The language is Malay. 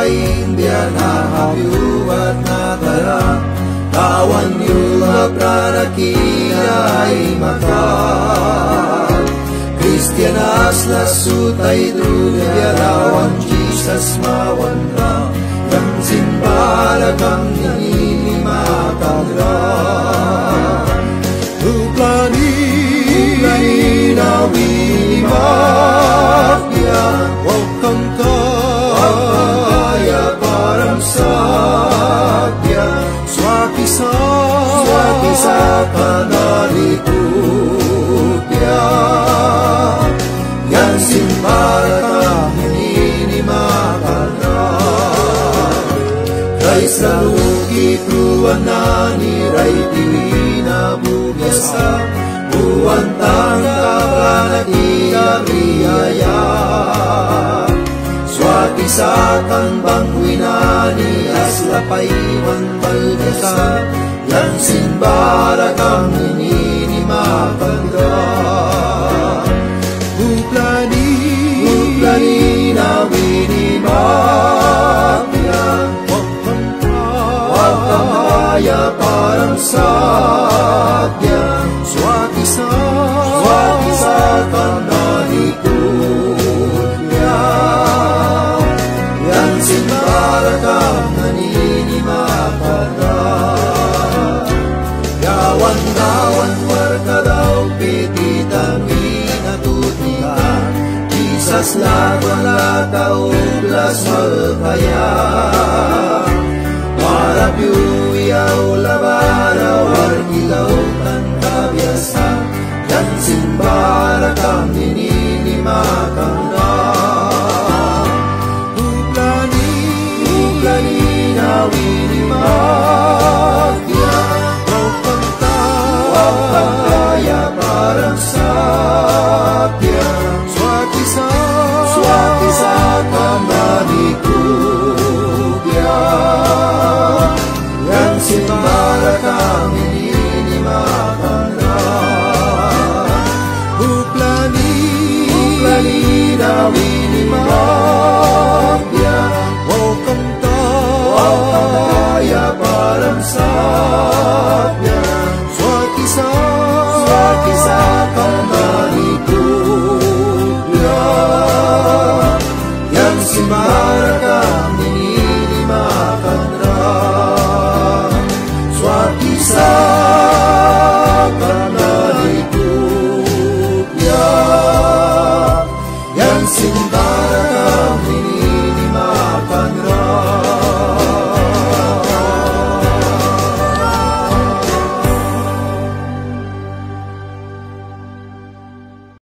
lain biar nahabiuat natara tawan yula pranakinay mata Kristianas lasutay dunia biarawan Jesus mawanda yang simbalagang nililimatan ra Uplani na wilimak dia Wakang kaya parang satya Swati sa kanalikut dia Yang simbaratang hininimakan na Ray saluki kruanani ray divina bugyasa Buwantang kapanagina riyaya Swati satan bangwinani aslapaiwan balgasa Yang simbarakang ininimakan ka Uplani na winimakya Wakang kaya parang satya Swati sa kanalikut niya Yang simbarakang naninimakan na Yawan warga daw pititan minatutikan Kisas lagon lataw blas malkaya